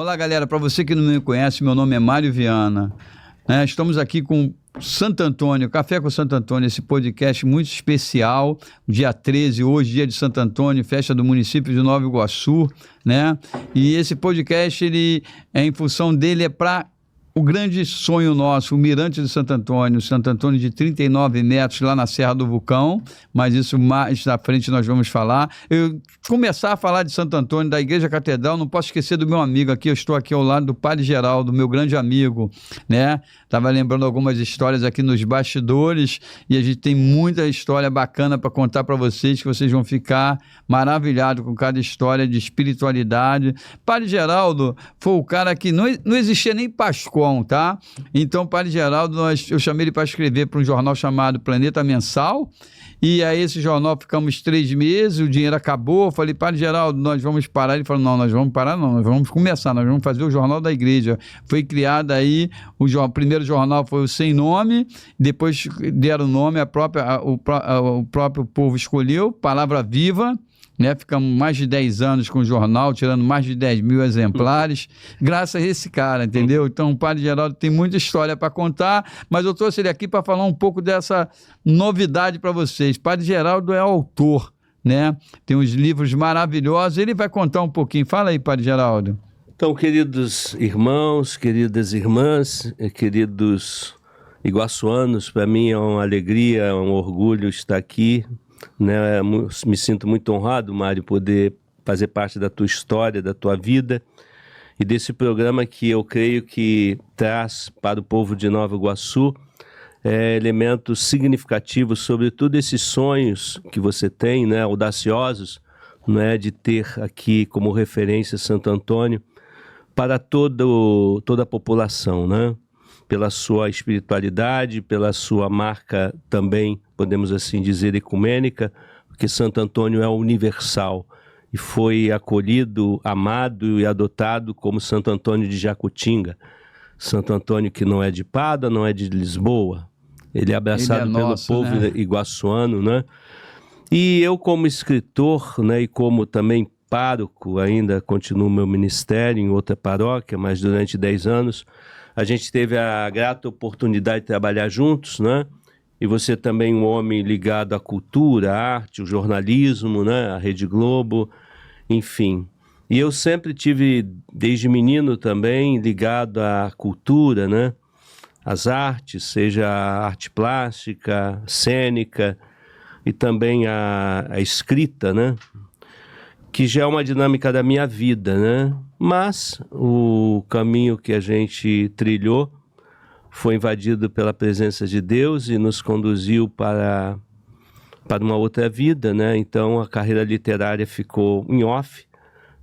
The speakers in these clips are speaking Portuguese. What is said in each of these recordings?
Olá, galera. Para você que não me conhece, meu nome é Mário Viana. Estamos aqui com Santo Antônio, Café com Santo Antônio, esse podcast muito especial, dia 13, hoje, dia de Santo Antônio, festa do município de Nova Iguaçu, né? E esse podcast, em função dele, é para o grande sonho nosso, o Mirante de Santo Antônio de 39 metros lá na Serra do Vulcão, mas isso mais na frente nós vamos falar. Eu começar a falar de Santo Antônio, da Igreja Catedral, não posso esquecer do meu amigo aqui, eu estou aqui ao lado do Padre Geraldo, meu grande amigo, né? Estava lembrando algumas histórias aqui nos bastidores e a gente tem muita história bacana para contar para vocês, que vocês vão ficar maravilhados com cada história de espiritualidade. Padre Geraldo foi o cara que não existia nem Pascom, tá? Então, Padre Geraldo, eu chamei ele para escrever para um jornal chamado Planeta Mensal, e aí esse jornal ficamos 3 meses, o dinheiro acabou, eu falei, Padre Geraldo, nós vamos parar. Ele falou, não, nós vamos parar não, nós vamos começar, nós vamos fazer o Jornal da Igreja. Foi criado aí, o primeiro jornal foi o Sem Nome, depois deram nome, o próprio povo escolheu, Palavra Viva, né? Ficamos mais de 10 anos com o jornal, tirando mais de 10 mil exemplares, graças a esse cara, entendeu? Então o Padre Geraldo tem muita história para contar, mas eu trouxe ele aqui para falar um pouco dessa novidade para vocês. Padre Geraldo é autor, né? Tem uns livros maravilhosos, ele vai contar um pouquinho. Fala aí, Padre Geraldo. Então, queridos irmãos, queridas irmãs, queridos iguaçuanos, para mim é uma alegria, é um orgulho estar aqui, né? Me sinto muito honrado, Mário, poder fazer parte da tua história, da tua vida e desse programa que eu creio que traz para o povo de Nova Iguaçu elementos significativos sobre todos esses sonhos que você tem, né, audaciosos, né, de ter aqui como referência Santo Antônio para toda a população, né? Pela sua espiritualidade, pela sua marca também, podemos assim dizer, ecumênica, porque Santo Antônio é universal e foi acolhido, amado e adotado como Santo Antônio de Jacutinga. Santo Antônio que não é de Pada, não é de Lisboa. Ele é abraçado pelo povo, né, iguaçuano, né? E eu, como escritor, né, e como também pároco, ainda continuo meu ministério em outra paróquia, mas durante 10 anos, a gente teve a grata oportunidade de trabalhar juntos, né? E você também um homem ligado à cultura, à arte, ao jornalismo, né? À Rede Globo, enfim. E eu sempre tive, desde menino também, ligado à cultura, né? Às artes, seja a arte plástica, cênica e também a escrita, né? Que já é uma dinâmica da minha vida, né? Mas o caminho que a gente trilhou foi invadido pela presença de Deus e nos conduziu para uma outra vida, né? Então a carreira literária ficou em off,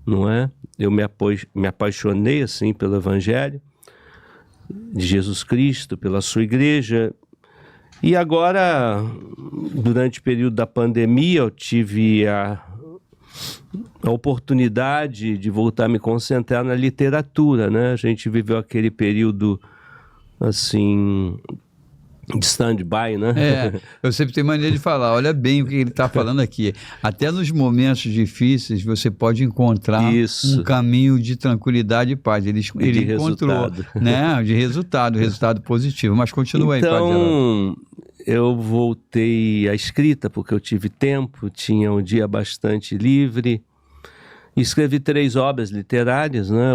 não é? Eu me apaixonei assim pelo Evangelho de Jesus Cristo, pela sua igreja. E agora, durante o período da pandemia, eu tive a oportunidade de voltar a me concentrar na literatura, né? A gente viveu aquele período, assim, de stand-by, né? Eu sempre tenho maneira de falar, olha bem o que ele está falando aqui. Até nos momentos difíceis você pode encontrar um caminho de tranquilidade e paz. Ele encontrou, né? De resultado positivo. Mas continua aí, Padre Geraldo. Então, eu voltei à escrita porque eu tive tempo, tinha um dia bastante livre. Escrevi 3 obras literárias, né?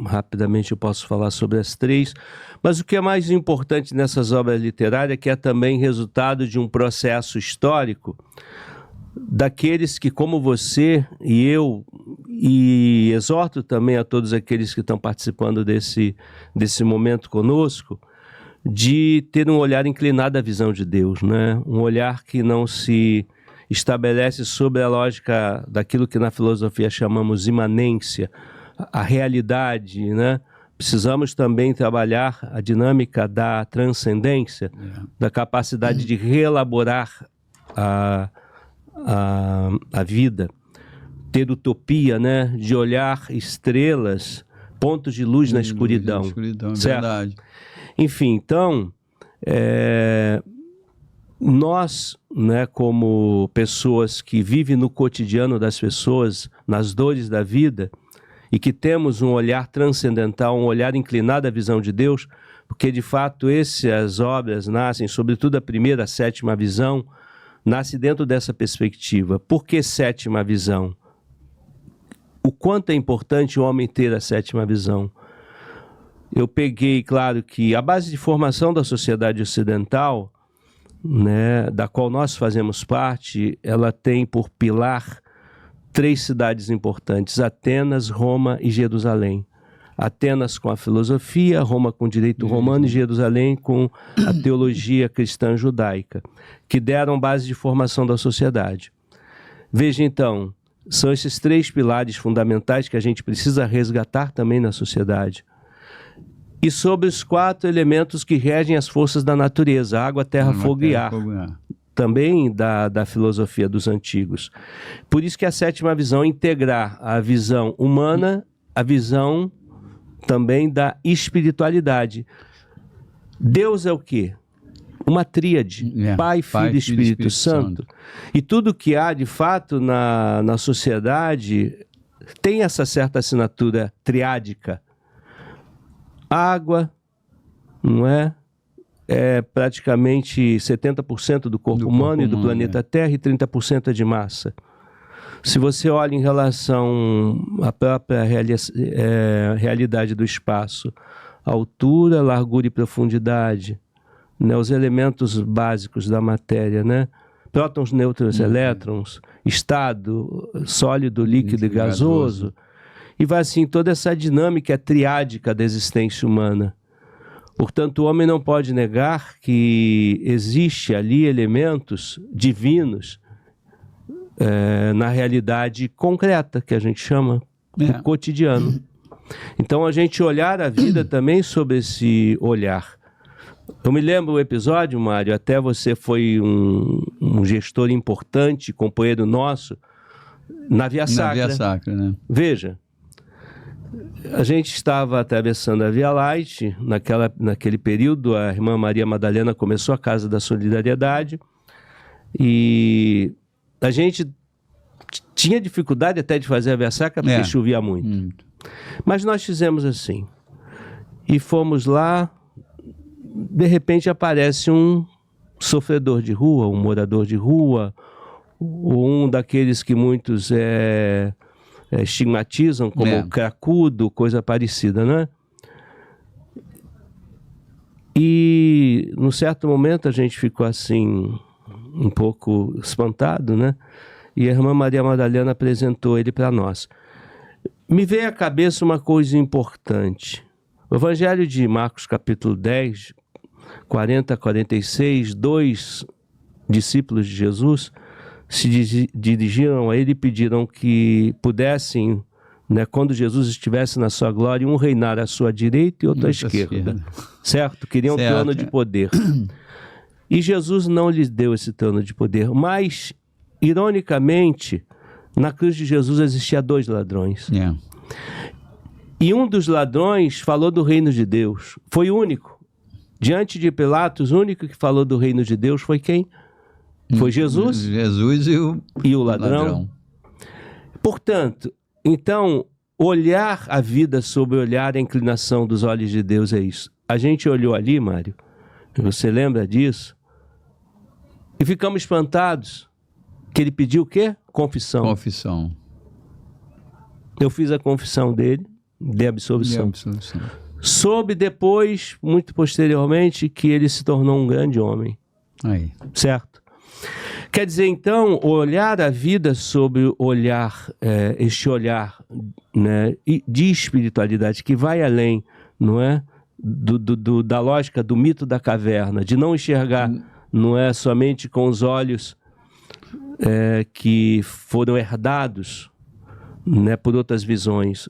Rapidamente eu posso falar sobre as 3. Mas o que é mais importante nessas obras literárias é que é também resultado de um processo histórico daqueles que, como você e eu, e exorto também a todos aqueles que estão participando desse momento conosco, de ter um olhar inclinado à visão de Deus, né? Um olhar que não se estabelece sobre a lógica daquilo que na filosofia chamamos imanência, a realidade, né? Precisamos também trabalhar a dinâmica da transcendência, da capacidade de reelaborar a vida, ter utopia, né? De olhar estrelas, pontos de luz na escuridão. Verdade. Enfim, então, nós, né, como pessoas que vivem no cotidiano das pessoas, nas dores da vida, e que temos um olhar transcendental, um olhar inclinado à visão de Deus, porque de fato essas obras nascem, sobretudo a primeira, a sétima visão, nasce dentro dessa perspectiva. Por que sétima visão? O quanto é importante o homem ter a sétima visão? Eu peguei, claro, que a base de formação da sociedade ocidental, né, da qual nós fazemos parte, ela tem por pilar 3 cidades importantes: Atenas, Roma e Jerusalém. Atenas com a filosofia, Roma com o direito romano e Jerusalém com a teologia cristã judaica, que deram base de formação da sociedade. Veja então, são esses 3 pilares fundamentais que a gente precisa resgatar também na sociedade. E sobre os 4 elementos que regem as forças da natureza: água, terra, fogo e ar. Também da filosofia dos antigos. Por isso que a sétima visão é integrar a visão humana, a visão também da espiritualidade. Deus é o quê? Uma tríade: Pai, Filho e Espírito Santo. E tudo que há, de fato, na sociedade tem essa certa assinatura triádica. Água, não é? É praticamente 70% do corpo humano e do planeta Terra, e 30% é de massa. Se você olha em relação à própria realidade do espaço, altura, largura e profundidade, né, os elementos básicos da matéria, né? Prótons, nêutrons, elétrons, estado sólido, líquido e gasoso. E vai assim, toda essa dinâmica triádica da existência humana. Portanto, o homem não pode negar que existe ali elementos divinos na realidade concreta, que a gente chama o cotidiano. Então, a gente olhar a vida também sob esse olhar. Eu me lembro o episódio, Mário, até você foi um gestor importante, companheiro nosso, na Via Sacra. Na Via Sacra, né? Veja, a gente estava atravessando a Via Light, naquele período a irmã Maria Madalena começou a Casa da Solidariedade, e a gente tinha dificuldade até de fazer a Via Sacra porque chovia muito. Mas nós fizemos assim, e fomos lá. De repente aparece um sofredor de rua, um morador de rua, ou um daqueles que muitos estigmatizam como cracudo, coisa parecida, né? E num certo momento a gente ficou assim, um pouco espantado, né? E a irmã Maria Madalena apresentou ele para nós. Me veio à cabeça uma coisa importante. O Evangelho de Marcos, capítulo 10, 40 a 46, 2 discípulos de Jesus se dirigiram a ele e pediram que pudessem, né, quando Jesus estivesse na sua glória, um reinar à sua direita e outro à esquerda. Certo? Queriam um trono de poder. E Jesus não lhes deu esse trono de poder, mas, ironicamente, na cruz de Jesus existia 2 ladrões. E um dos ladrões falou do reino de Deus. Foi o único. Diante de Pilatos, o único que falou do reino de Deus foi quem? Foi Jesus. Jesus e o ladrão. Portanto, então, olhar a vida sob o olhar, a inclinação dos olhos de Deus é isso. A gente olhou ali, Mário, você lembra disso? E ficamos espantados que ele pediu o quê? Confissão. Confissão. Eu fiz a confissão dele, de absolvição. Soube depois, muito posteriormente, que ele se tornou um grande homem. Aí. Certo? Quer dizer, então, olhar a vida sob o olhar, este olhar, né, de espiritualidade que vai além, não é? Da lógica do mito da caverna, de não enxergar, não é somente com os olhos que foram herdados, né, por outras visões.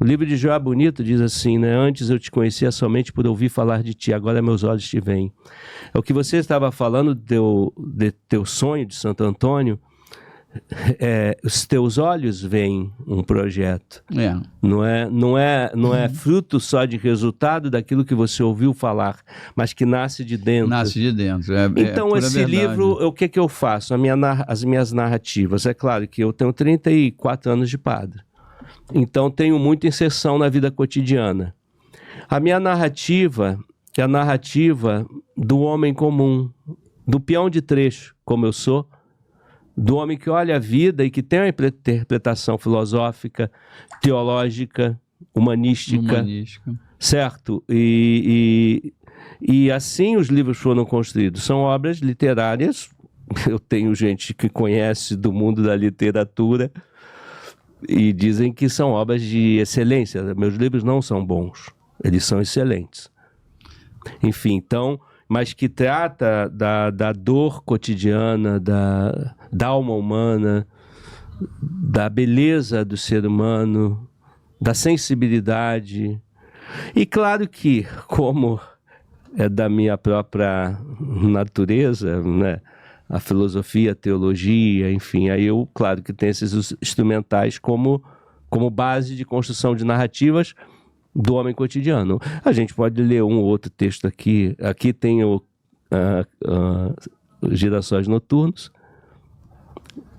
O livro de Jó é bonito, diz assim, né? Antes eu te conhecia somente por ouvir falar de ti, agora meus olhos te veem. É o que você estava falando do teu sonho de Santo Antônio. Os teus olhos veem um projeto. Não é fruto só de resultado daquilo que você ouviu falar, mas que nasce de dentro. Nasce de dentro. Então esse livro, o que eu faço? As minhas narrativas. É claro que eu tenho 34 anos de padre. Então tenho muita inserção na vida cotidiana. A minha narrativa é a narrativa do homem comum, do peão de trecho, como eu sou, do homem que olha a vida e que tem uma interpretação filosófica, teológica, humanística. Certo? E assim os livros foram construídos. São obras literárias. Eu tenho gente que conhece do mundo da literatura e dizem que são obras de excelência. Meus livros não são bons, eles são excelentes. Enfim, então, mas que trata da dor cotidiana, da alma humana, da beleza do ser humano, da sensibilidade. E claro que, como é da minha própria natureza, né? A filosofia, a teologia, enfim, aí eu, claro que tem esses instrumentais como base de construção de narrativas do homem cotidiano. A gente pode ler um ou outro texto aqui. Aqui tem o Girassóis Noturnos,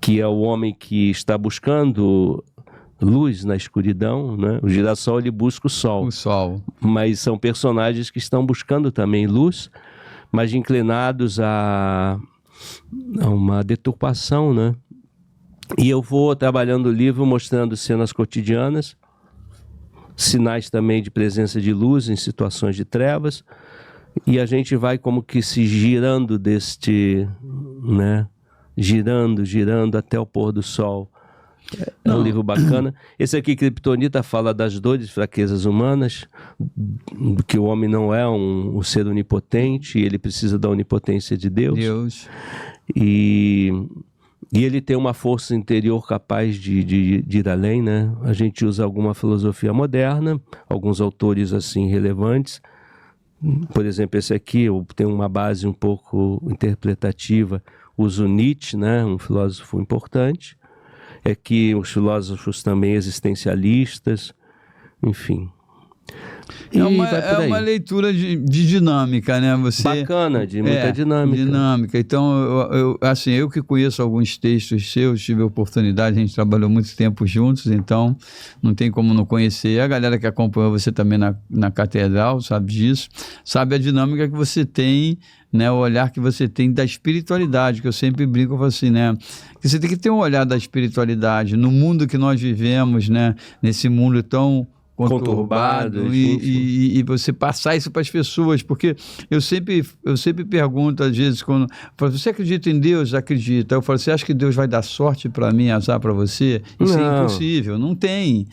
que é o homem que está buscando luz na escuridão, né? O girassol, ele busca o sol. O sol. Mas são personagens que estão buscando também luz, mas inclinados a uma deturpação, né? E eu vou trabalhando o livro mostrando cenas cotidianas, sinais também de presença de luz em situações de trevas, e a gente vai como que se girando né? Girando até o pôr do sol. É um livro bacana. Esse aqui, Kryptonita, fala das dores e fraquezas humanas, que o homem não é um ser onipotente, ele precisa da onipotência de Deus. E ele tem uma força interior capaz de ir além, né? A gente usa alguma filosofia moderna, alguns autores assim relevantes. Por exemplo, esse aqui tem uma base um pouco interpretativa. Uso Nietzsche, né? Um filósofo importante. É que os filósofos também existencialistas, enfim. É uma leitura de dinâmica, né? Bacana, de muita dinâmica. Então, eu que conheço alguns textos seus, tive a oportunidade, a gente trabalhou muito tempo juntos, então não tem como não conhecer. A galera que acompanhou você também na catedral sabe disso, sabe a dinâmica que você tem, né, o olhar que você tem da espiritualidade, que eu sempre brinco, eu falo assim, né, que você tem que ter um olhar da espiritualidade no mundo que nós vivemos, né, nesse mundo tão conturbado, e você passar isso para as pessoas, porque eu sempre pergunto às vezes, quando falo, você acredita em Deus? Acredita. Eu falo, você acha que Deus vai dar sorte para mim, azar para você? Isso é impossível, não tem.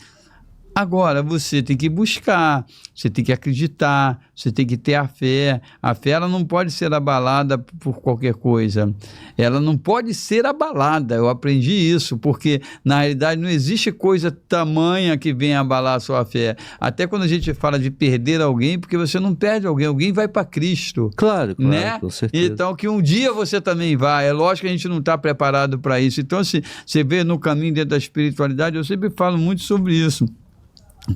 Agora, você tem que buscar, você tem que acreditar, você tem que ter a fé. A fé, ela não pode ser abalada por qualquer coisa. Ela não pode ser abalada. Eu aprendi isso, porque, na realidade, não existe coisa tamanha que venha abalar a sua fé. Até quando a gente fala de perder alguém, porque você não perde alguém vai para Cristo. Claro, né? Com certeza. Então, que um dia você também vai. É lógico que a gente não está preparado para isso. Então, assim, você vê no caminho dentro da espiritualidade, eu sempre falo muito sobre isso.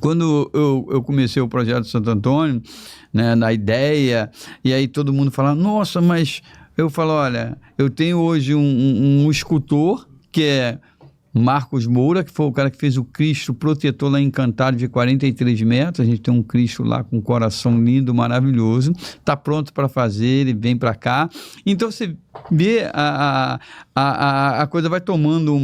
Quando eu comecei o projeto Santo Antônio, né, na ideia, e aí todo mundo fala, nossa, mas eu falo, olha, eu tenho hoje um escultor, que é Marcos Moura, que foi o cara que fez o Cristo protetor lá Encantado de 43 metros, a gente tem um Cristo lá com um coração lindo, maravilhoso, está pronto para fazer, ele vem para cá. Então você vê a coisa vai tomando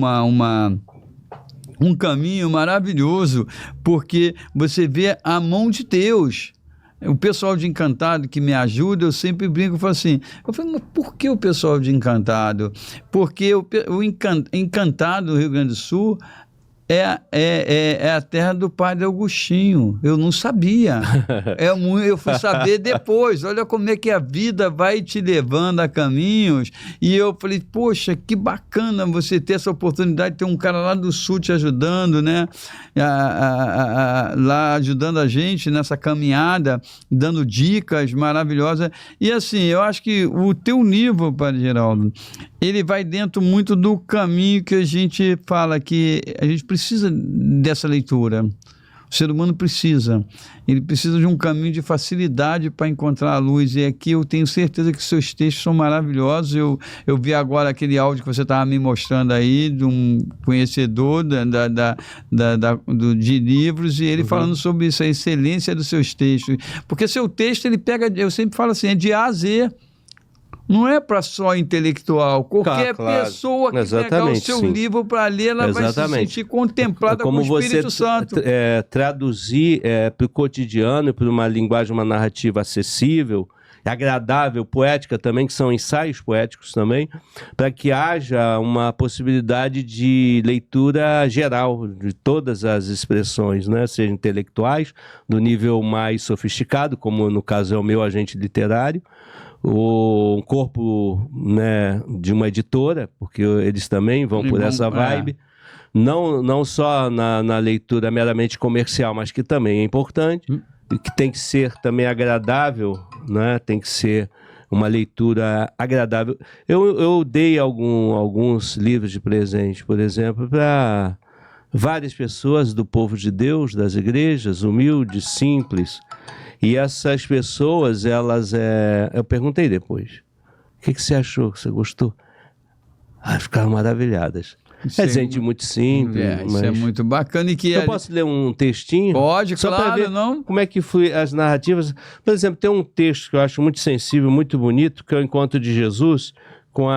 um caminho maravilhoso, porque você vê a mão de Deus. O pessoal de Encantado que me ajuda, eu sempre brinco e falo assim, mas por que o pessoal de Encantado? Porque o Encantado do Rio Grande do Sul é a terra do padre Augustinho. Eu não sabia. Eu fui saber depois. Olha como é que a vida vai te levando a caminhos. E eu falei, poxa, que bacana você ter essa oportunidade de ter um cara lá do sul te ajudando, né? Lá ajudando a gente nessa caminhada, dando dicas maravilhosas. E assim, eu acho que o teu livro, Padre Geraldo, ele vai dentro muito do caminho que a gente fala, que a gente precisa dessa leitura. O ser humano precisa. Ele precisa de um caminho de facilidade para encontrar a luz. E aqui eu tenho certeza que seus textos são maravilhosos. Eu vi agora aquele áudio que você estava me mostrando aí, de um conhecedor de livros, e ele falando sobre isso, a excelência dos seus textos. Porque seu texto, ele pega, eu sempre falo assim, é de A a Z. Não é para só intelectual. Qualquer pessoa que pegar o seu livro para ler, ela vai se sentir contemplada com o Espírito Santo. Traduzir para o cotidiano, para uma linguagem, uma narrativa acessível, agradável, poética também, que são ensaios poéticos também, para que haja uma possibilidade de leitura geral de todas as expressões, né? Sejam intelectuais, do nível mais sofisticado, como no caso é o meu agente literário, o corpo, né, de uma editora, porque eles também vão por essa vibe, não só na leitura meramente comercial, mas que também é importante, e que tem que ser também agradável, né? Tem que ser uma leitura agradável. Eu dei alguns livros de presente, por exemplo, para várias pessoas do povo de Deus, das igrejas, humildes, simples. E essas pessoas, elas... eu perguntei depois, o que você achou? Você gostou? Ficaram maravilhadas. Gente muito simples. Mas... Isso é muito bacana. E que eu posso ler um textinho? Pode, só claro, para ver não? Como é que foi as narrativas. Por exemplo, tem um texto que eu acho muito sensível, muito bonito, que é o encontro de Jesus com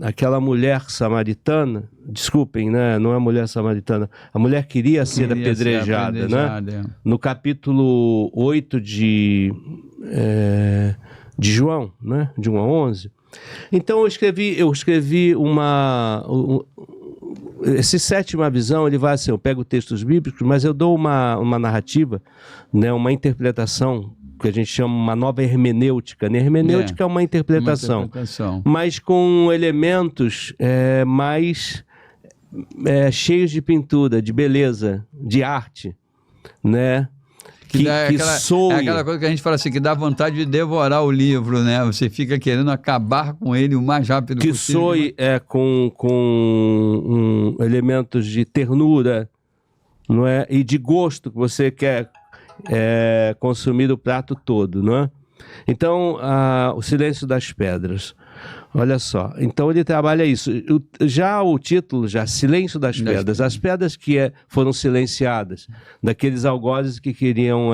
aquela mulher samaritana. Desculpem, né? Não é a mulher samaritana. A mulher queria ser apedrejada, né? No capítulo 8 de João, né? De 1 a 11. Então eu escrevi esse sétima visão, ele vai assim, eu pego textos bíblicos, mas eu dou uma narrativa, né, uma interpretação, que a gente chama uma nova hermenêutica. Né? Hermenêutica é uma interpretação, mas com elementos mais cheios de pintura, de beleza, de arte, né? É aquela coisa que a gente fala assim, que dá vontade de devorar o livro, né? Você fica querendo acabar com ele o mais rápido possível. Que soe com elementos de ternura, não é? E de gosto, que você quer consumir o prato todo, não é? Então, o Silêncio das Pedras. Olha só, então ele trabalha isso. Já o título, Silêncio das Pedras, as pedras que foram silenciadas, daqueles algozes que queriam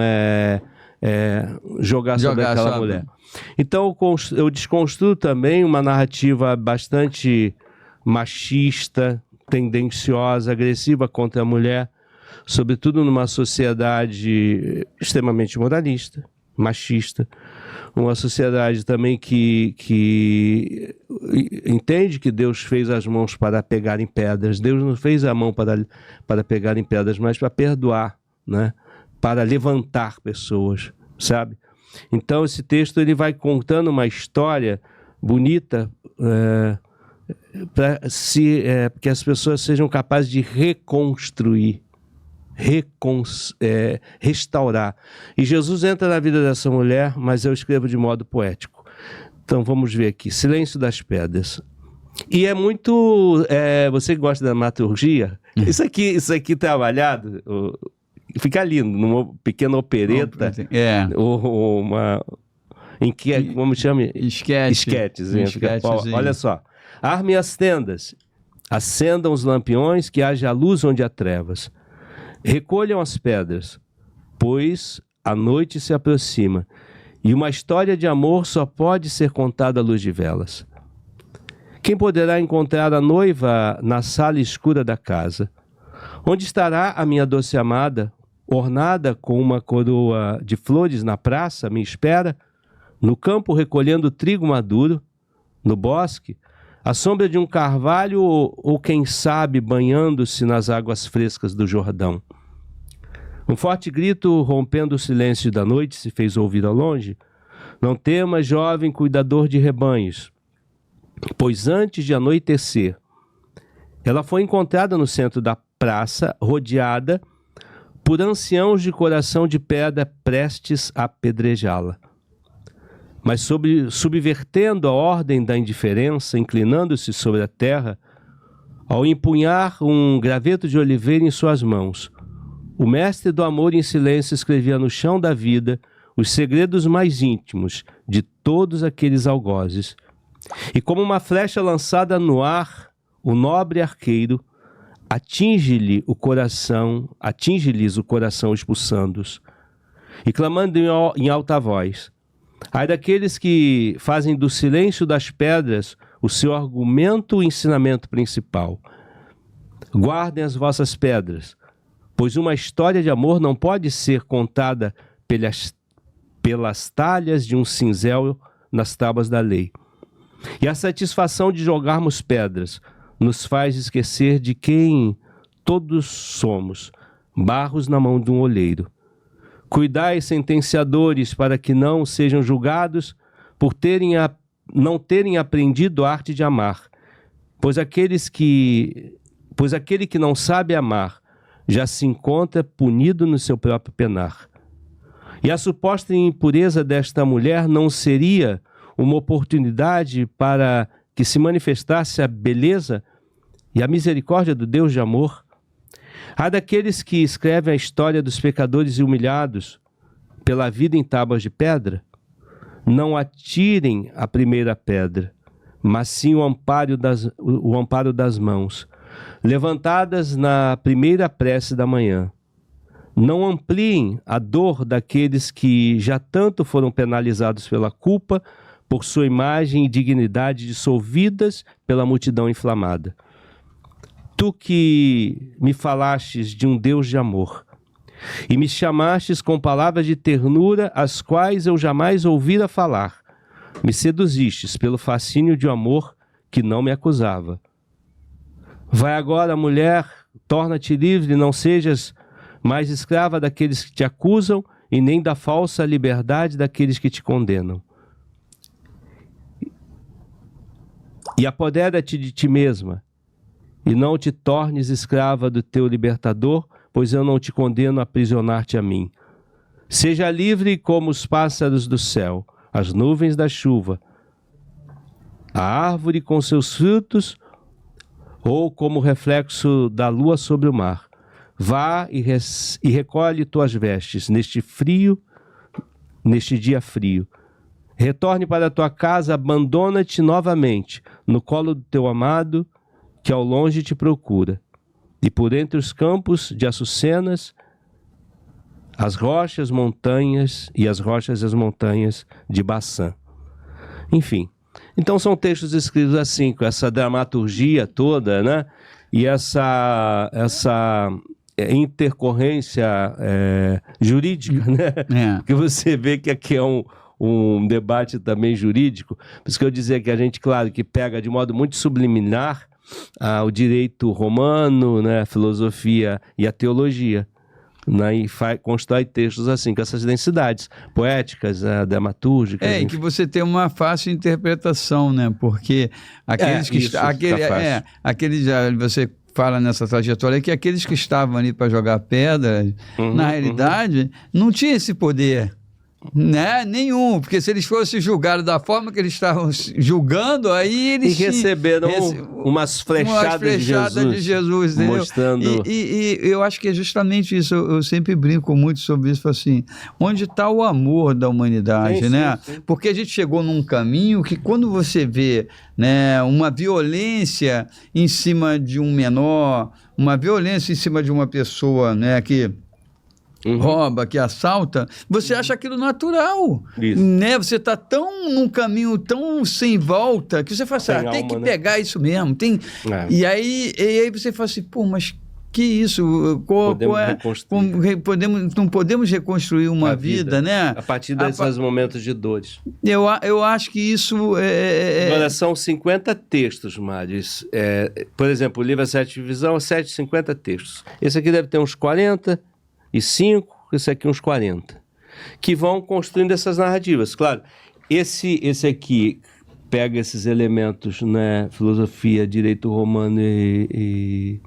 jogar sobre aquela mulher. Então eu desconstruo também uma narrativa bastante machista, tendenciosa, agressiva contra a mulher, sobretudo numa sociedade extremamente moralista, machista, uma sociedade também que entende que Deus fez as mãos para pegar em pedras. Deus não fez a mão para pegar em pedras, mas para perdoar, né? Para levantar pessoas, sabe? Então esse texto ele vai contando uma história bonita para que as pessoas sejam capazes de reconstruir, restaurar. E Jesus entra na vida dessa mulher, mas eu escrevo de modo poético. Então vamos ver aqui, Silêncio das Pedras. E é muito... você que gosta da dramaturgia, isso aqui trabalhado, fica lindo, numa pequena opereta, ou uma... Em que, como chama? Esquetes. Olha só. Arme as tendas, acendam os lampiões, que haja luz onde há trevas. Recolham as pedras, pois a noite se aproxima, e uma história de amor só pode ser contada à luz de velas. Quem poderá encontrar a noiva na sala escura da casa? Onde estará a minha doce amada, ornada com uma coroa de flores na praça, me espera? No campo recolhendo trigo maduro? No bosque? À sombra de um carvalho ou quem sabe, banhando-se nas águas frescas do Jordão? Um forte grito, rompendo o silêncio da noite, se fez ouvir ao longe. Não temas, jovem cuidador de rebanhos, pois antes de anoitecer, ela foi encontrada no centro da praça, rodeada por anciãos de coração de pedra prestes a apedrejá-la. Mas subvertendo a ordem da indiferença, inclinando-se sobre a terra, ao empunhar um graveto de oliveira em suas mãos, O mestre do amor em silêncio escrevia no chão da vida os segredos mais íntimos de todos aqueles algozes. E como uma flecha lançada no ar, o nobre arqueiro atinge-lhes o coração expulsando-os. E clamando em alta voz: ai daqueles que fazem do silêncio das pedras o seu argumento e ensinamento principal. Guardem as vossas pedras, pois uma história de amor não pode ser contada pelas talhas de um cinzel nas tábuas da lei. E a satisfação de jogarmos pedras nos faz esquecer de quem todos somos, barros na mão de um olheiro. Cuidai, sentenciadores, para que não sejam julgados por não terem aprendido a arte de amar, pois aquele que não sabe amar já se encontra punido no seu próprio penar. E a suposta impureza desta mulher não seria uma oportunidade para que se manifestasse a beleza e a misericórdia do Deus de amor? Há daqueles que escrevem a história dos pecadores humilhados pela vida em tábuas de pedra? Não atirem a primeira pedra, mas sim o amparo das mãos, levantadas na primeira prece da manhã. Não ampliem a dor daqueles que já tanto foram penalizados pela culpa, por sua imagem e dignidade dissolvidas pela multidão inflamada. Tu que me falastes de um Deus de amor, e me chamastes com palavras de ternura, as quais eu jamais ouvira falar, me seduzistes pelo fascínio de um amor que não me acusava. Vai agora, mulher, torna-te livre, não sejas mais escrava daqueles que te acusam e nem da falsa liberdade daqueles que te condenam. E apodera-te de ti mesma, e não te tornes escrava do teu libertador, pois eu não te condeno a aprisionar-te a mim. Seja livre como os pássaros do céu, as nuvens da chuva, a árvore com seus frutos, ou como o reflexo da lua sobre o mar. Vá e recolhe tuas vestes neste dia frio. Retorne para a tua casa, abandona-te novamente no colo do teu amado, que ao longe te procura. E por entre os campos de açucenas, as rochas, montanhas e as rochas e as montanhas de Baçã. Enfim, então são textos escritos assim, com essa dramaturgia toda, né? E essa intercorrência jurídica, né? Que você vê que aqui é um debate também jurídico. Por isso que eu dizia que a gente, claro, que pega de modo muito subliminar o direito romano, né, a filosofia e a teologia, né, e constrói textos assim, com essas densidades poéticas, dramatúrgicas. E que você tem uma fácil interpretação, né? Porque aqueles você fala nessa trajetória que aqueles que estavam ali para jogar pedra, na realidade, não tinha esse poder. Né? Nenhum, porque se eles fossem julgados da forma que eles estavam julgando, aí eles receberam umas flechadas de Jesus mostrando. E eu acho que é justamente isso. Eu sempre brinco muito sobre isso, assim, onde está o amor da humanidade, né? Sim. Porque a gente chegou num caminho que quando você vê, né, uma violência em cima de um menor, uma violência em cima de uma pessoa, né, que rouba, que assalta, você acha aquilo natural, né? Você está num caminho tão sem volta que você fala assim, tem que pegar isso mesmo, tem... E aí você fala assim, pô, mas que isso? Não podemos reconstruir uma vida, né? A partir desses momentos de dores. Eu acho que isso Agora, são 50 textos, Mário. Por exemplo, o livro A Sete Divisão, 50 textos. Esse aqui deve ter uns 45, esse aqui uns 40, que vão construindo essas narrativas. Claro, esse aqui pega esses elementos, né, filosofia, direito romano e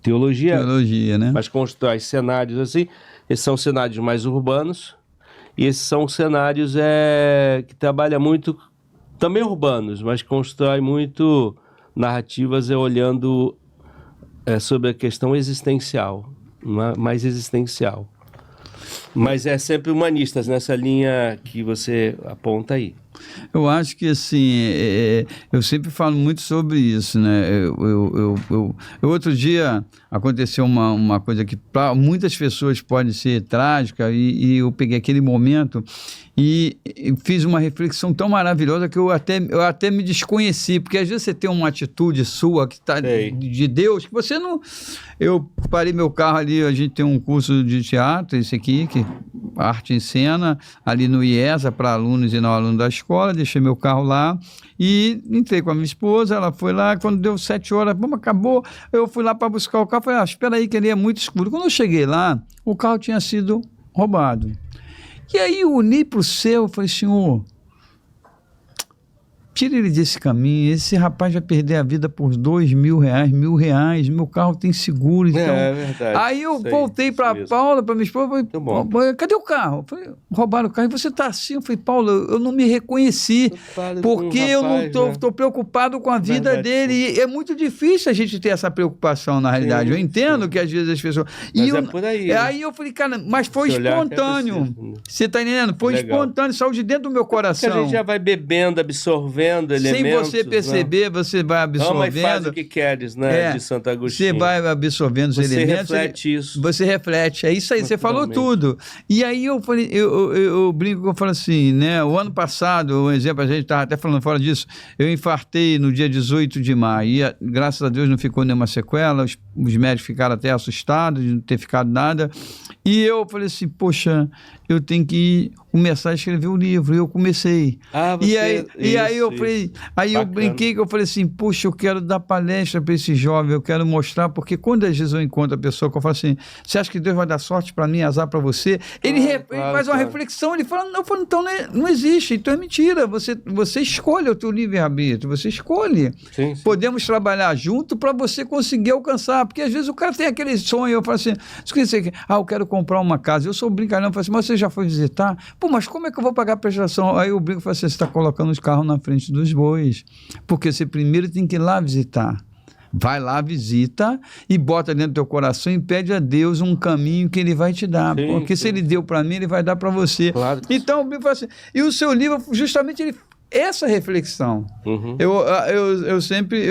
teologia, né? Mas constrói cenários assim. Esses são cenários mais urbanos, e esses são cenários que trabalham muito, também urbanos, mas constrói muito narrativas olhando sobre a questão existencial. mais existencial. Mas é sempre humanistas nessa linha que você aponta aí. Eu acho que, assim, eu sempre falo muito sobre isso, né? Outro dia aconteceu uma coisa que para muitas pessoas pode ser trágica, e eu peguei aquele momento e fiz uma reflexão tão maravilhosa que eu até me desconheci, porque às vezes você tem uma atitude sua que está de Deus, que você não... Eu parei meu carro ali, a gente tem um curso de teatro, esse aqui, que Arte em Cena, ali no IESA, para alunos e não alunos da escola, deixei meu carro lá e entrei com a minha esposa, ela foi lá, quando deu 7 horas, bom, acabou, eu fui lá para buscar o carro, falei, espera aí que ele é muito escuro. Quando eu cheguei lá, o carro tinha sido roubado. E aí eu olhei para o céu e falei, Senhor, tira ele desse caminho, esse rapaz vai perder a vida por R$2.000, R$1.000, meu carro tem seguro, então... É verdade. Aí eu voltei para a Paula, para minha esposa, falei, cadê o carro? Falei, roubaram o carro, e você está assim? Eu falei, Paula, eu não me reconheci, porque eu não estou preocupado com a vida dele, e é muito difícil a gente ter essa preocupação na realidade, eu entendo que às vezes as pessoas... Mas é por aí. Aí eu falei, cara, mas foi espontâneo, você está entendendo? Foi espontâneo, saiu de dentro do meu coração. Porque a gente já vai bebendo, absorvendo elementos. Sem você perceber, né? Você vai absorvendo. Ama e faz o que queres, né? De Santo Agostinho. Você vai absorvendo os elementos. Você reflete isso. Você reflete. É isso aí, você falou tudo. E aí eu falei, eu brinco que eu falo assim, né? O ano passado, um exemplo, a gente estava até falando fora disso, eu infartei no dia 18 de maio. E graças a Deus não ficou nenhuma sequela, os médicos ficaram até assustados de não ter ficado nada. E eu falei assim, poxa, eu tenho que começar a escrever o livro. E eu comecei. E aí eu falei, eu brinquei que eu falei assim, poxa, eu quero dar palestra para esse jovem, eu quero mostrar, porque quando às vezes eu encontro a pessoa que eu falo assim, você acha que Deus vai dar sorte para mim, azar para você? Ele faz uma reflexão, ele fala, não, então não existe, então é mentira, você escolhe o teu livre-arbítrio, você escolhe. Sim. Podemos trabalhar junto para você conseguir alcançar, porque às vezes o cara tem aquele sonho, eu falo assim, eu quero comprar uma casa, eu sou brincalhão, eu falo assim, mas você já foi visitar? Pô, mas como é que eu vou pagar a prestação? Aí eu brinco e falo assim, você está colocando os carros na frente dos bois, porque você primeiro tem que ir lá visitar. Vai lá, visita e bota dentro do teu coração e pede a Deus um caminho que Ele vai te dar. Sim, porque se Ele deu para mim, Ele vai dar para você. Claro. Então, eu falo assim, e o seu livro, justamente, essa reflexão. Uhum. Eu sempre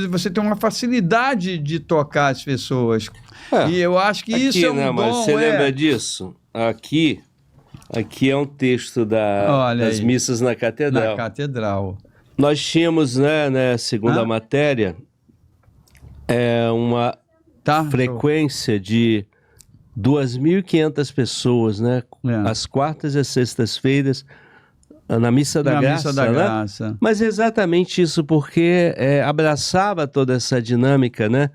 você tem uma facilidade de tocar as pessoas. E eu acho que isso é um dom. Mas você lembra disso? Aqui é um texto das missas na catedral. Na catedral. Nós tínhamos, né segunda matéria, uma frequência de 2.500 pessoas, né? Às quartas e às sextas-feiras, na Missa da Graça. Missa da Graça. Mas é exatamente isso, porque abraçava toda essa dinâmica, né?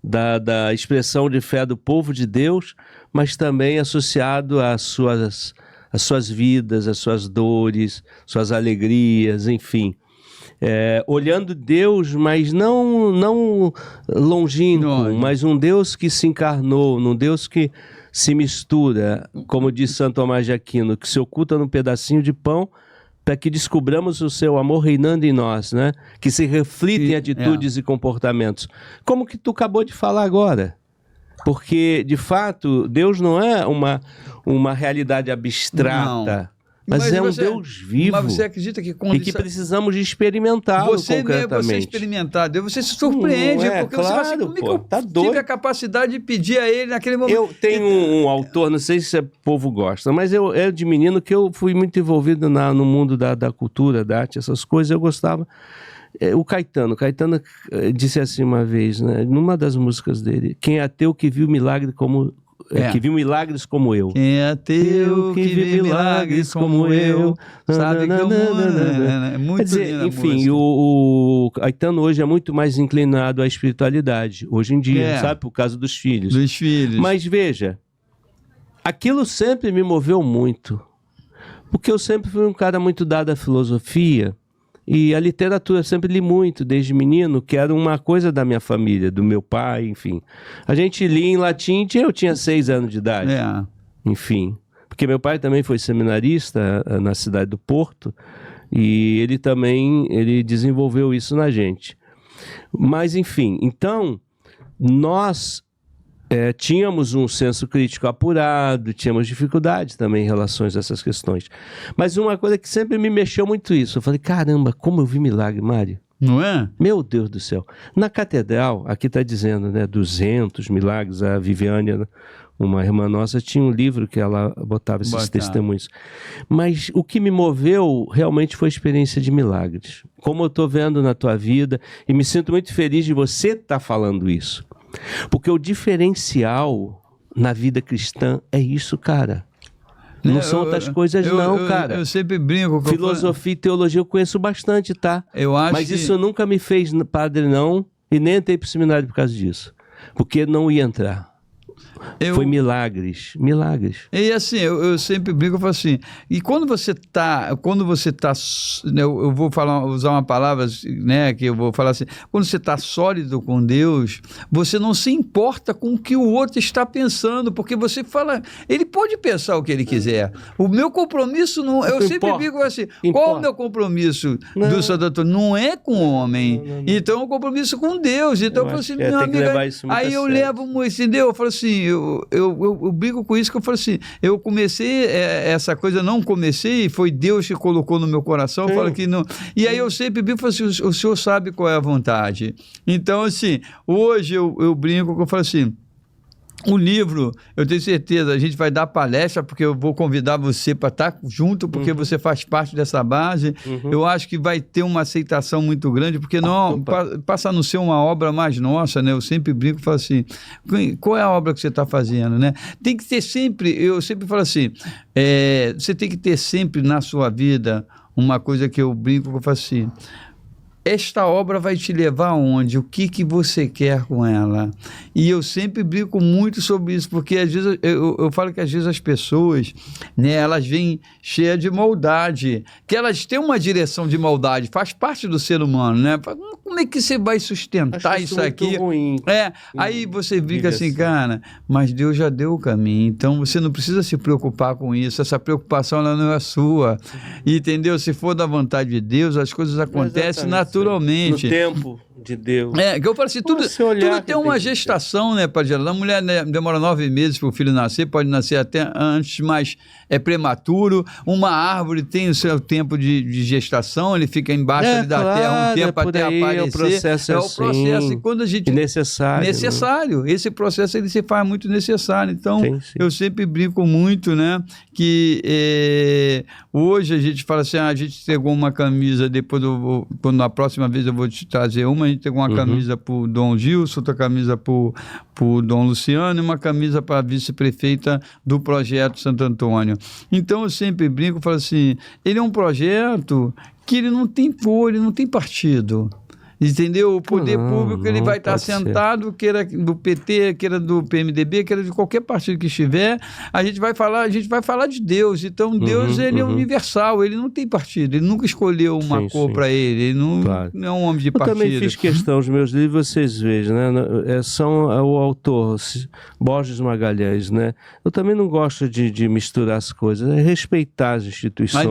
Da expressão de fé do povo de Deus, mas também associado às suas vidas, às suas dores, suas alegrias, enfim. Olhando Deus, mas não longínquo, mas um Deus que se encarnou, um Deus que se mistura, como diz Santo Tomás de Aquino, que se oculta num pedacinho de pão, para que descobramos o seu amor reinando em nós, né? Que se reflita em atitudes e comportamentos. Como que tu acabou de falar agora. Porque, de fato, Deus não é uma realidade abstrata, mas é um Deus vivo. Mas você acredita que precisamos de experimentá-lo concretamente. Você experimentar Deus, você se surpreende, porque você vai assim, como é que eu tive a capacidade de pedir a Ele naquele momento? Eu tenho um autor, não sei se o povo gosta, mas eu de menino que eu fui muito envolvido no mundo da cultura, da arte, essas coisas, eu gostava. O Caetano disse assim uma vez, né, numa das músicas dele, quem é ateu que viu milagre como... que viu milagres como eu. Quem é teu que viu milagres como eu. Sabe que o mundo é muito lindo. Enfim, o Caetano hoje é muito mais inclinado à espiritualidade. Hoje em dia, sabe? Por causa dos filhos. Dos filhos. Mas veja, aquilo sempre me moveu muito. Porque eu sempre fui um cara muito dado à filosofia. E a literatura, sempre li muito, desde menino, que era uma coisa da minha família, do meu pai, enfim. A gente lia em latim, eu tinha 6 anos de idade. Enfim, porque meu pai também foi seminarista na cidade do Porto, e ele desenvolveu isso na gente. Mas, enfim, então, nós tínhamos um senso crítico apurado, tínhamos dificuldade também em relação a essas questões. Mas uma coisa que sempre me mexeu muito isso, eu falei, caramba, como eu vi milagre, Mário. Não é? Meu Deus do céu. Na catedral, aqui está dizendo, né, 200 milagres, a Viviane, uma irmã nossa, tinha um livro que ela botava esses testemunhos. Mas o que me moveu realmente foi a experiência de milagres. Como eu estou vendo na tua vida, e me sinto muito feliz de você estar falando isso. Porque o diferencial na vida cristã é isso, cara. Não são outras coisas cara. Eu sempre brinco com filosofia e teologia eu conheço bastante, tá? Mas isso nunca me fez padre, não. E nem entrei pro seminário por causa disso. Porque não ia entrar. Foi milagres. E assim, eu sempre brinco, eu falo assim, e quando você tá, né, eu vou usar uma palavra, né, que eu vou falar assim, quando você está sólido com Deus, você não se importa com o que o outro está pensando, porque você fala, ele pode pensar o que ele quiser. O meu compromisso não, eu sempre brinco assim, qual é o meu compromisso do Santo Antônio? Não é com o homem, então é um compromisso com Deus. Então eu falo assim, meu amigo, aí eu levo, entendeu? Eu falo assim, eu brigo com isso, que eu falo assim, eu comecei essa coisa, não comecei, foi Deus que colocou no meu coração, eu falo que não, e aí eu sempre brigo, eu falo assim, o senhor sabe qual é a vontade. Então assim, hoje eu brinco, eu falo assim, o livro, eu tenho certeza, a gente vai dar palestra, porque eu vou convidar você para estar junto, porque você faz parte dessa base. Eu acho que vai ter uma aceitação muito grande, porque não passa a não ser uma obra mais nossa, né? Eu sempre brinco e falo assim, qual é a obra que você está fazendo, né? Tem que ter sempre, eu sempre falo assim, você tem que ter sempre na sua vida uma coisa que eu brinco, que eu falo assim, esta obra vai te levar aonde? O que você quer com ela? E eu sempre brinco muito sobre isso, porque às vezes eu falo que às vezes as pessoas, né, elas vêm cheias de maldade, que elas têm uma direção de maldade, faz parte do ser humano, né? Como é que você vai sustentar isso aqui? Ruim. Aí você fica assim, cara, mas Deus já deu o caminho, então você não precisa se preocupar com isso, essa preocupação ela não é sua, entendeu? Se for da vontade de Deus, as coisas acontecem naturalmente. No tempo de Deus. Que eu falo assim, tudo tem uma gestação, né, Padre Geraldo? A mulher, né, demora 9 meses para o filho nascer, pode nascer até antes, mas é prematuro. Uma árvore tem o seu tempo de gestação, ele fica embaixo da terra um tempo até aparecer. O processo é o processo, e quando a gente... Necessário. Né? Esse processo ele se faz muito necessário. Então, eu sempre brinco muito, né, que hoje a gente fala assim, a gente entregou uma camisa, depois quando na próxima vez eu vou te trazer uma, a gente entregou uma camisa para o Dom Gilson, outra camisa para o Dom Luciano e uma camisa para a vice-prefeita do projeto Santo Antônio. Então eu sempre brinco e falo assim, ele é um projeto que ele não tem cor, ele não tem partido. Entendeu? O poder público ele vai estar sentado, queira do PT, queira do PMDB, queira de qualquer partido que estiver, a gente vai falar de Deus. Então Deus ele é universal, ele não tem partido, ele nunca escolheu uma cor para ele não é um homem de partido. Eu também fiz questão, os meus livros vocês vejam, né? São o autor Borges Magalhães, né? Eu também não gosto de misturar as coisas, é respeitar as instituições,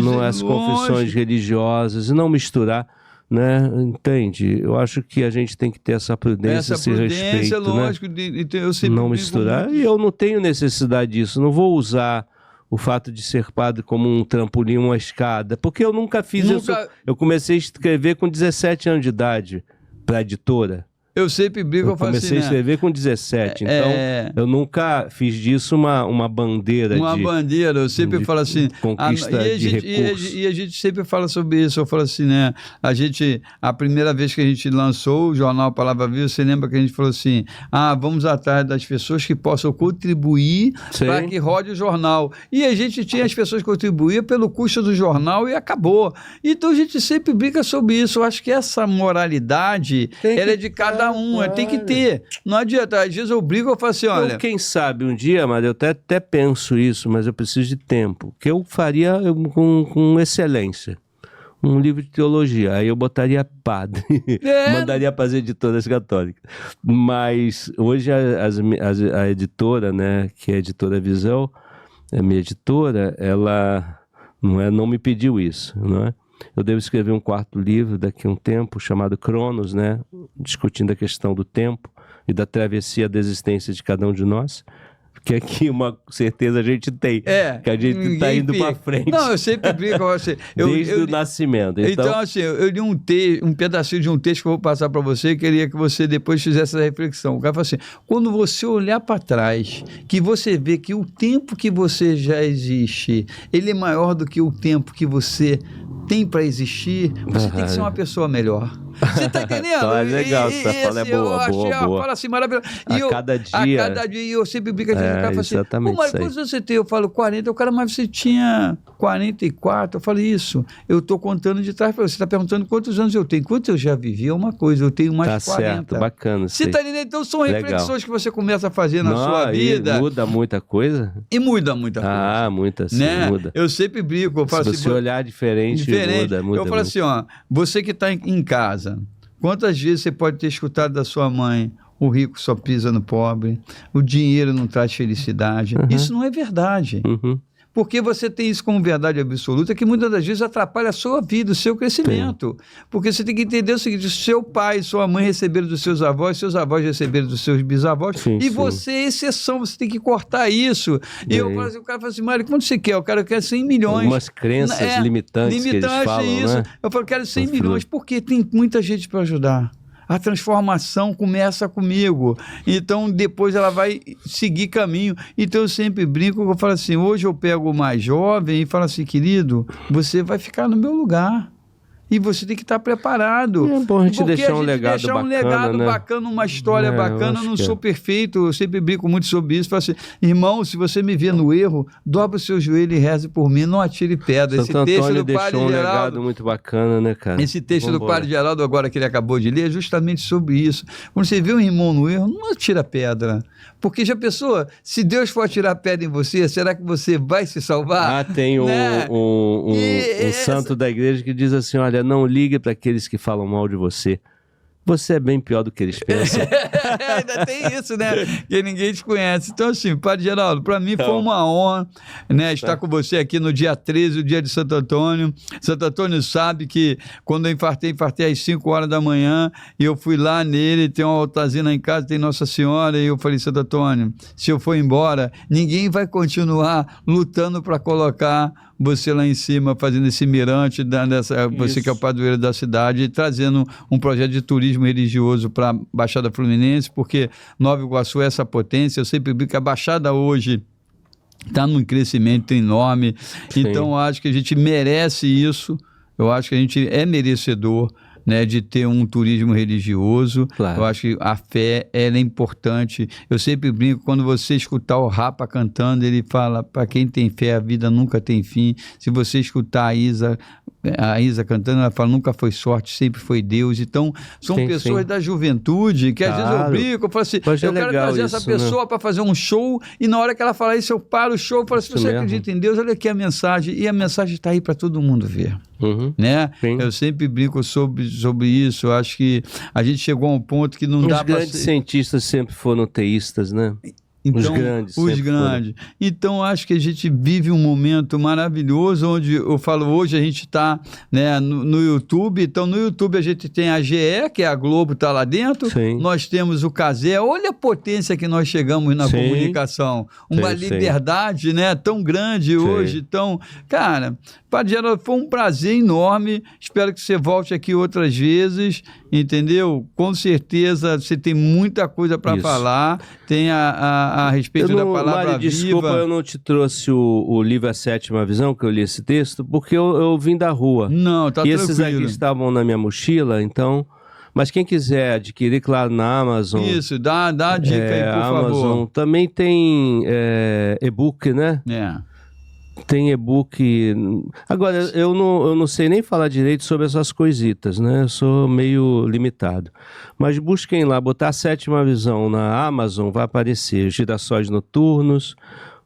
não as confissões religiosas, e não misturar. Né? Entende? Eu acho que a gente tem que ter essa prudência, esse respeito, lógico, né? Eu sempre não misturar. E eu não tenho necessidade disso. Não vou usar o fato de ser padre como um trampolim, uma escada, porque eu nunca fiz isso. Eu comecei a escrever com 17 anos de idade para a editora. Eu sempre brigo, eu comecei a escrever com 17, então eu nunca fiz disso uma bandeira. Uma bandeira, eu sempre falo assim... Conquista de recursos. E a gente sempre fala sobre isso, eu falo assim, né? A primeira vez que a gente lançou o jornal Palavra Viva, você lembra que a gente falou assim, vamos atrás das pessoas que possam contribuir para que rode o jornal. E a gente tinha as pessoas que contribuíam pelo custo do jornal e acabou. Então a gente sempre briga sobre isso. Eu acho que essa moralidade, ela é de cada tem que ter. Não adianta. Às vezes eu brigo, eu falo assim, olha... Quem sabe um dia, mas eu até penso isso, mas eu preciso de tempo. Que eu faria com excelência. Um livro de teologia. Aí eu botaria padre. Mandaria para as editoras católicas. Mas hoje a editora, né, que é a Editora Visão, a minha editora, ela não me pediu isso, não é? Eu devo escrever um 4º livro daqui a um tempo, chamado Cronos, né? Discutindo a questão do tempo. e da travessia da existência de cada um de nós. Porque aqui uma certeza a gente tem, que a gente está indo para frente. Não, eu sempre brinco com você. Desde o nascimento. Então, assim, eu li um pedacinho de um texto que eu vou passar para você e queria que você depois fizesse essa reflexão. O cara fala assim, quando você olhar para trás, que você vê que o tempo que você já existe, ele é maior do que o tempo que você tem para existir, você tem que ser uma pessoa melhor. Você tá entendendo? É legal, essa fala é boa, boa. Fala assim, maravilhosa. Cada dia eu sempre brinco assim, o cara fala assim, exatamente mas quantos você tem? Eu falo 40, o cara, mas você tinha 44. Eu falo, isso, eu tô contando de trás para você. Você tá perguntando quantos anos eu tenho. Quantos eu já vivi é uma coisa, eu tenho mais 40. Tá certo, bacana. Você tá entendendo? Então são reflexões que você começa a fazer na sua vida. E muda muita coisa? E muda muita coisa. Muita, sim, né? muda. Eu sempre brinco, eu falo Se assim... você olhar diferente, muda. Eu falo assim, ó, você que está em casa, quantas vezes você pode ter escutado da sua mãe, o rico só pisa no pobre, o dinheiro não traz felicidade. Isso não é verdade. Porque você tem isso como verdade absoluta, que muitas das vezes atrapalha a sua vida, o seu crescimento. Porque você tem que entender o seguinte, seu pai e sua mãe receberam dos seus avós receberam dos seus bisavós, você é exceção, você tem que cortar isso. E eu falo assim, o cara fala assim, Mário, quanto você quer? O cara quer 100 milhões. Algumas crenças limitantes que eles falam, isso. Né? Eu falo, quero 100 milhões, porque tem muita gente para ajudar. A transformação começa comigo. Então, depois ela vai seguir caminho. Então, eu sempre brinco, eu falo assim, hoje eu pego o mais jovem e falo assim, querido, você vai ficar no meu lugar. E você tem que estar preparado. É bom a gente deixar um legado bacana, uma história bacana. Eu não sou perfeito, eu sempre brinco muito sobre isso. Falo assim, irmão, se você me vê no erro, dobra o seu joelho e reze por mim, não atire pedra. Santo Antônio deixou um legado muito bacana, né, cara? Esse texto do Padre Geraldo, agora que ele acabou de ler, é justamente sobre isso. Quando você vê um irmão no erro, não atira pedra. Porque já pensou, se Deus for atirar pedra em você, será que você vai se salvar? Tem um santo da igreja que diz assim, olha, não ligue para aqueles que falam mal de você. Você é bem pior do que eles pensam. Ainda tem isso, né? Que ninguém te conhece. Então, assim, Padre Geraldo, para mim foi uma honra, né, estar com você aqui no dia 13, o dia de Santo Antônio. Santo Antônio sabe que quando eu infartei às 5 horas da manhã, e eu fui lá nele, tem uma altarzinha em casa, tem Nossa Senhora, e eu falei, Santo Antônio, se eu for embora, ninguém vai continuar lutando para colocar você lá em cima, fazendo esse mirante, você que é o padroeiro da cidade, trazendo um projeto de turismo religioso para a Baixada Fluminense, porque Nova Iguaçu é essa potência. Eu sempre digo que a Baixada hoje está num crescimento enorme. Então, eu acho que a gente merece isso, eu acho que a gente é merecedor, né, de ter um turismo religioso. Claro. Eu acho que a fé, ela é importante. Eu sempre brinco, quando você escutar o Rapa cantando, ele fala, para quem tem fé, a vida nunca tem fim. Se você escutar a Isa cantando, ela fala, nunca foi sorte, sempre foi Deus. Então, são pessoas da juventude que às vezes eu brinco, eu falo assim, eu quero trazer essa pessoa para fazer um show, e na hora que ela fala isso, eu paro o show e falo assim, você acredita em Deus? Olha aqui a mensagem, e a mensagem está aí para todo mundo ver. Né? Eu sempre brinco sobre isso. Eu acho que a gente chegou a um ponto que não dá para... Os grandes cientistas sempre foram teístas, né? Então, os grandes. Então, acho que a gente vive um momento maravilhoso, onde eu falo, hoje a gente está, né, no YouTube. Então, no YouTube a gente tem a GE, que é a Globo, está lá dentro. Nós temos o Cazé. Olha a potência que nós chegamos na comunicação. Uma liberdade, né, tão grande hoje. Então, cara, Padre Geraldo, foi um prazer enorme. Espero que você volte aqui outras vezes, entendeu? Com certeza você tem muita coisa para falar. Tem a respeito da palavra Mário, desculpa, viva. Eu não te trouxe o livro A Sétima Visão, que eu li esse texto, porque eu vim da rua. Não, tá tranquilo. E esses aqui estavam na minha mochila, então... Mas quem quiser adquirir, claro, na Amazon... Isso, dá a dica aí, por Amazon favor. Também tem e-book, né? Tem e-book... Agora, eu não sei nem falar direito sobre essas coisitas, né? Eu sou meio limitado. Mas busquem lá, botar A Sétima Visão na Amazon, vai aparecer Girassóis Noturnos,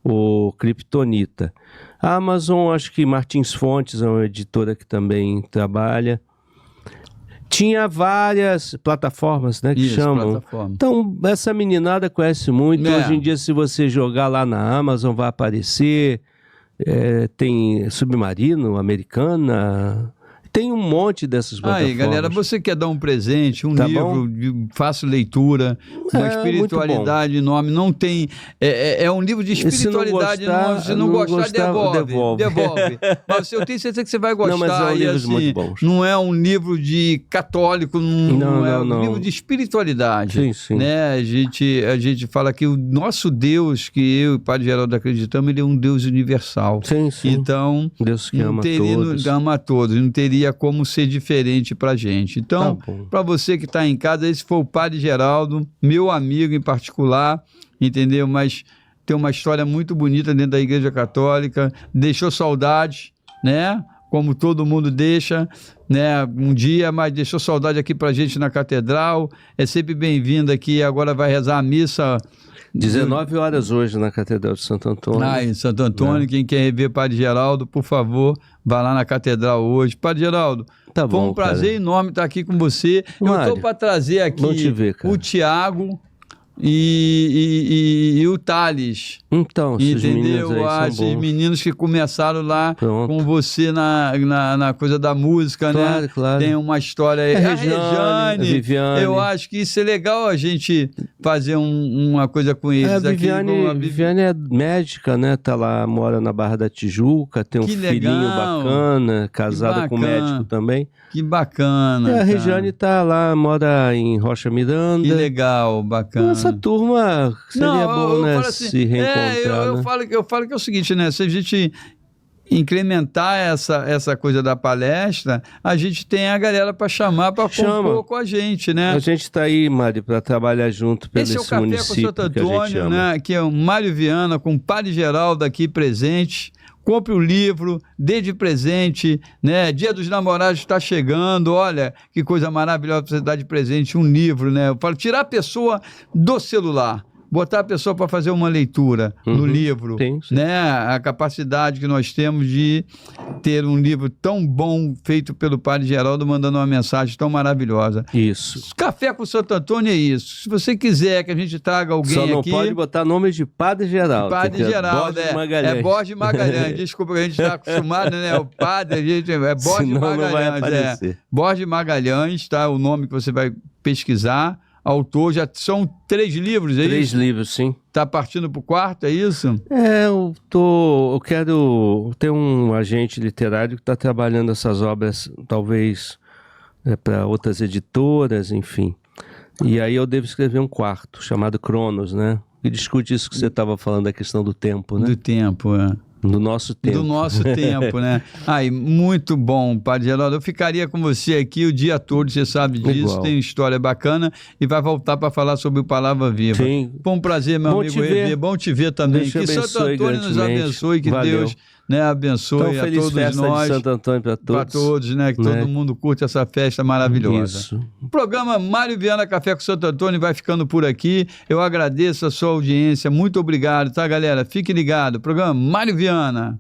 o Kryptonita. A Amazon, acho que Martins Fontes é uma editora que também trabalha. Tinha várias plataformas, né, que chamam. Então, essa meninada conhece muito. Hoje em dia, se você jogar lá na Amazon, vai aparecer... tem Submarino, Americana, Tem um monte dessas plataformas. Aí, galera, você quer dar um presente, um Tá livro de fácil leitura, uma espiritualidade enorme, não tem... É um livro de espiritualidade enorme, se não gostar, devolve. Mas eu tenho certeza que você vai gostar. Não, mas é um livro assim, muito bom. Não é um livro de católico, não é um livro de espiritualidade. Sim. Né? A gente fala que o nosso Deus, que eu e o Padre Geraldo acreditamos, ele é um Deus universal. Sim. Então, Deus que ama todos. Ama a todos, não teria como ser diferente pra gente. Então, para você que está em casa, esse foi o Padre Geraldo, meu amigo em particular, entendeu? Mas tem uma história muito bonita dentro da Igreja Católica, deixou saudade, né? Como todo mundo deixa, né? Um dia, mas deixou saudade aqui pra gente na Catedral, é sempre bem-vindo aqui, agora vai rezar a missa... 19 horas hoje na Catedral de Santo Antônio. Em Santo Antônio, quem quer rever Padre Geraldo, por favor, vá lá na Catedral hoje. Padre Geraldo, foi um prazer enorme estar aqui com você. Mário, eu estou para trazer aqui o Tiago e o Thales. Então, entendeu? Esses meninos que começaram lá com você na coisa da música, né? Claro. Tem uma história aí. A Regiane, a Viviane. Eu acho que isso é legal a gente fazer uma coisa com eles a Viviane é médica, né? Tá lá, mora na Barra da Tijuca, tem um filhinho bacana, casada com médico também. Que bacana. E a Regiane tá lá, mora em Rocha Miranda. Que legal, bacana. Essa turma seria bom, né? Se reencontrar. Eu falo que é o seguinte, né? Se a gente incrementar essa coisa da palestra, a gente tem a galera para chamar para compor com a gente, né? A gente está aí, Mário, para trabalhar junto pelo esse município com Santo Antônio, né? Que é o Mário Viana com o Padre Geraldo aqui presente. Compre o livro, dê de presente, né? Dia dos Namorados está chegando, olha que coisa maravilhosa para você dar de presente, um livro, né? Eu falo, tirar a pessoa do celular, botar a pessoa para fazer uma leitura no livro, sim. Né? A capacidade que nós temos de ter um livro tão bom feito pelo Padre Geraldo, mandando uma mensagem tão maravilhosa. Isso. Café com Santo Antônio é isso. Se você quiser que a gente traga alguém aqui... Só não pode botar nome de Padre Geraldo. Padre Geraldo, é Borges Magalhães. Desculpa, a gente está acostumado, né? O padre, a gente é Borges Magalhães. Não vai aparecer. Borges Magalhães, tá? O nome que você vai pesquisar. Autor, já são 3 livros, é 3 isso? 3 livros, sim. Tá partindo pro 4, é isso? Eu quero ter um agente literário que está trabalhando essas obras, talvez para outras editoras, enfim. E aí eu devo escrever um 4, chamado Cronos, né? Que discute isso que você estava falando, da questão do tempo, né? Do tempo, Do nosso tempo. Do nosso tempo, né? Muito bom, Padre Geraldo. Eu ficaria com você aqui o dia todo, você sabe disso. Igual. Tem história bacana e vai voltar para falar sobre o Palavra Viva. Sim. Foi um prazer, meu amigo rever. Bom te ver também. Deus que Santo Antônio nos abençoe, que Valeu. Deus, né, abençoe então, a todos festa nós. De Santo Antônio para todos. Para todos, né? Que todo mundo curte essa festa maravilhosa. Isso. O programa Mário Viana Café com Santo Antônio vai ficando por aqui. Eu agradeço a sua audiência. Muito obrigado, tá, galera? Fique ligado. Programa Mário Viana.